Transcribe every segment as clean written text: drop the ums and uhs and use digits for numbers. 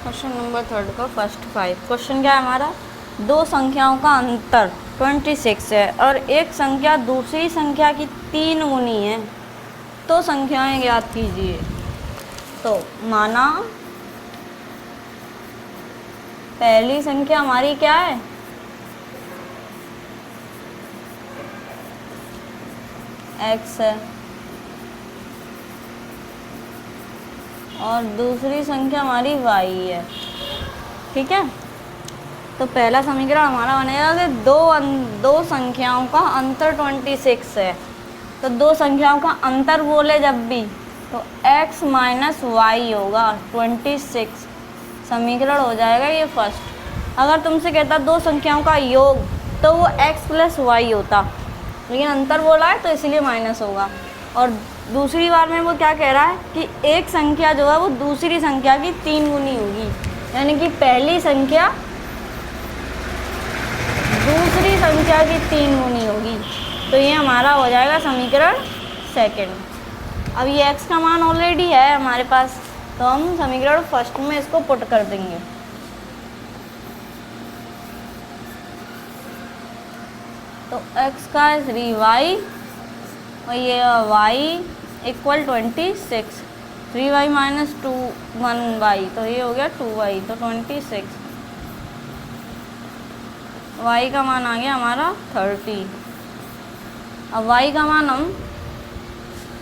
Question number 3 का first 5 question क्या है हमारा, दो संख्याओं का अंतर 26 है और एक संख्या दूसरी संख्या की 3 गुनी है, तो संख्याएं ज्ञात कीजिए। तो माना पहली संख्या हमारी क्या है, x है और दूसरी संख्या हमारी y है। ठीक है, तो पहला समीकरण हमारा बनेगा कि दो संख्याओं का अंतर 26 है। तो दो संख्याओं का अंतर बोले जब भी तो x माइनस वाई होगा 26, समीकरण हो जाएगा ये फर्स्ट। अगर तुमसे कहता दो संख्याओं का योग तो वो x प्लस वाई होता, लेकिन अंतर बोला है तो इसलिए माइनस होगा। और दूसरी बार में वो क्या कह रहा है कि एक संख्या जो है वो दूसरी संख्या की 3 गुनी होगी, यानी कि पहली संख्या दूसरी संख्या की 3 गुनी होगी। तो ये हमारा हो जाएगा समीकरण सेकंड। अब ये x का मान ऑलरेडी है हमारे पास, तो हम समीकरण फर्स्ट में इसको पुट कर देंगे। तो x का 3y और ये y equal 26, 3y minus 1y तो ये हो गया 2y, तो 26। y का मान आ गया हमारा 30। अब y का मान हम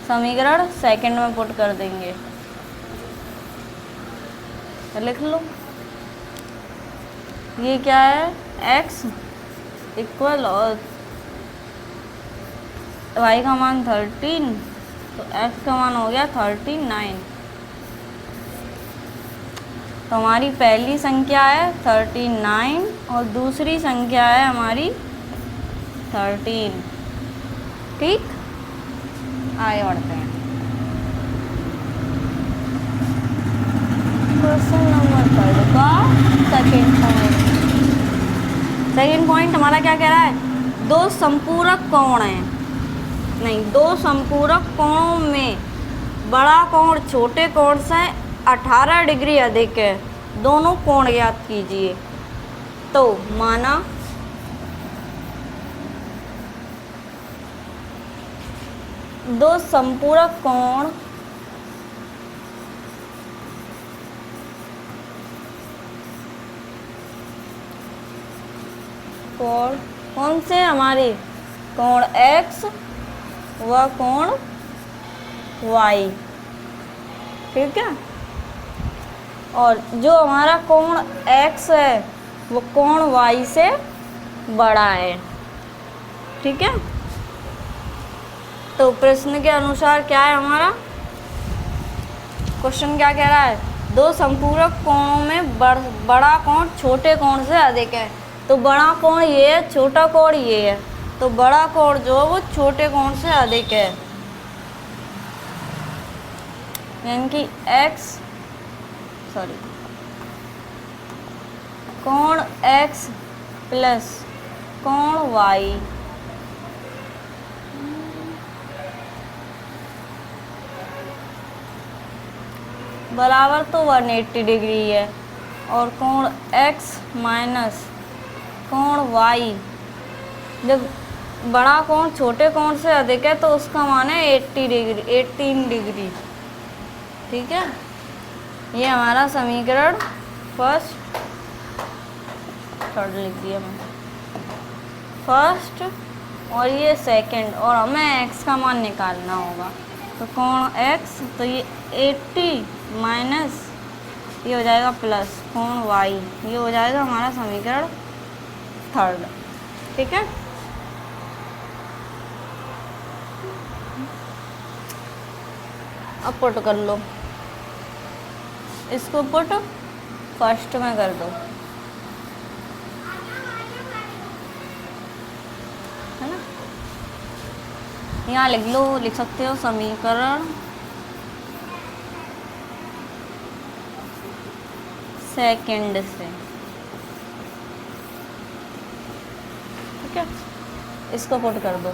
समीकरण सेकंड में पुट कर देंगे, तो लिख लो ये क्या है, x इक्वल और y का मान 13, तो x का मान हो गया 39। तो हमारी पहली संख्या है 39 और दूसरी संख्या है हमारी 13। ठीक, आगे बढ़ते हैं। क्वेश्चन नंबर 3 का सेकेंड पॉइंट। सेकेंड पॉइंट हमारा क्या कह रहा है, दो संपूरक कोण हैं, नहीं दो संपूरक कोणों में बड़ा कोण छोटे कोण से 18 डिग्री अधिक है, दोनों कोण ज्ञात कीजिए। तो माना दो संपूरक कोण कौन से हमारे, कोण x व कोण y। ठीक है, और जो हमारा कोण x है वो कोण y से बड़ा है। ठीक है, तो प्रश्न के अनुसार क्या है हमारा क्वेश्चन, क्या कह रहा है, दो संपूरक कोणों में बड़ा कोण छोटे कोण से अधिक है। तो बड़ा कोण ये है, छोटा कोण ये है, तो बड़ा कोण जो है वो छोटे कोण से अधिक है, यानी कि कोण x प्लस कोण y बराबर तो 180 डिग्री है, और कोण x माइनस कोण y, जब बड़ा कोण छोटे कोण से अधिक है तो उसका मान है 18 डिग्री। ठीक है, ये हमारा समीकरण फर्स्ट, थर्ड लिख दिया मैंने, फर्स्ट और ये सेकंड, और हमें x का मान निकालना होगा। तो कोण x, तो ये 80 माइनस ये हो जाएगा प्लस कोण y, ये हो जाएगा हमारा समीकरण थर्ड। ठीक है, अब पुट कर लो, इसको पुट फर्स्ट में कर दो, है ना। यहाँ लिख सकते हो समीकरण सेकंड से। ठीक है, इसको पुट कर दो।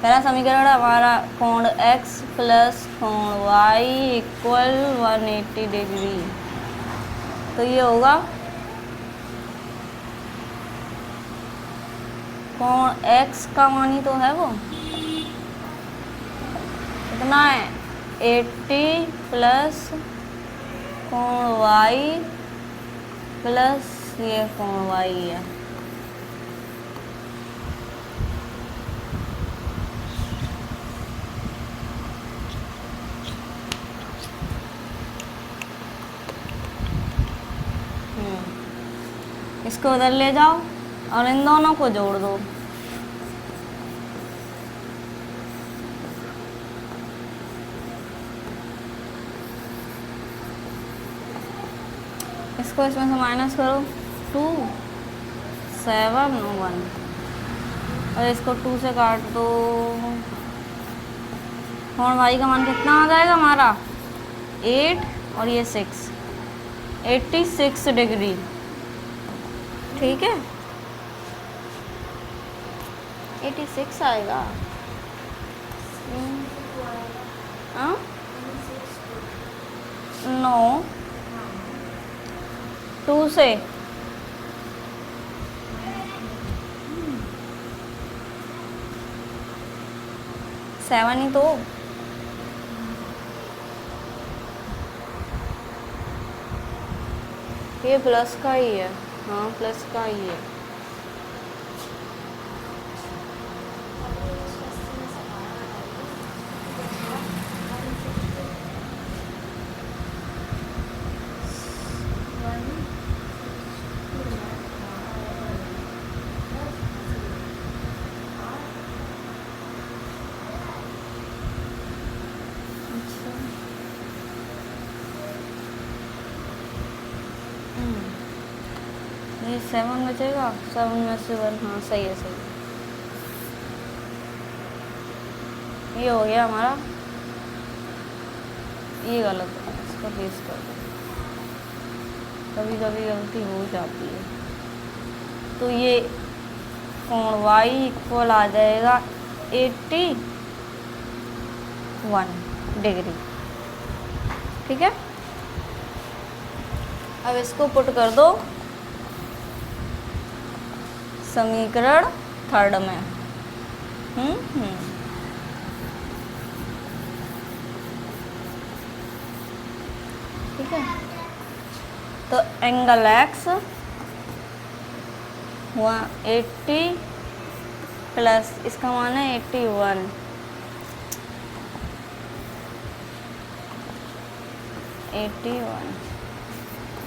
पहला समीकरण हमारा कोण x प्लस कोण y इक्वल 180 डिग्री। तो ये होगा कोण x का मान ही तो है वो, कितना है 80 प्लस कोण y प्लस ये कोण y है। इसको उधर ले जाओ और इन दोनों को जोड़ दो। इसको इसमें से माइनस करो 2 7 1 और इसको 2 से काट दो। कोण y का मान कितना आ जाएगा हमारा 8 और ये 6 86 डिग्री। ठीक है 86 आएगा। हाँ नो 2 से सेवन ही तो, ये प्लस का ही है। हाँ प्लस का ही है। ये 7 बचेगा, 7 में से 1। हाँ सही है सही है। ये हो गया हमारा, ये गलत है, इसको फेस कर दो। कभी कभी गलती हो जाती है। तो ये कोण y इक्वल आ जाएगा 81 डिग्री। ठीक है अब इसको पुट कर दो समीकरण 3 में। ठीक है तो एंगल x हुआ 80 प्लस इसका मान है 81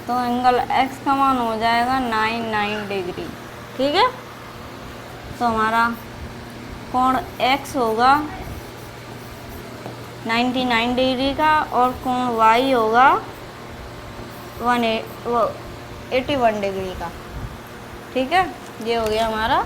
तो एंगल x का मान हो जाएगा 99 डिग्री। ठीक है तो हमारा कोण x होगा 99 डिग्री का और कोण y होगा 81 डिग्री का। ठीक है ये हो गया हमारा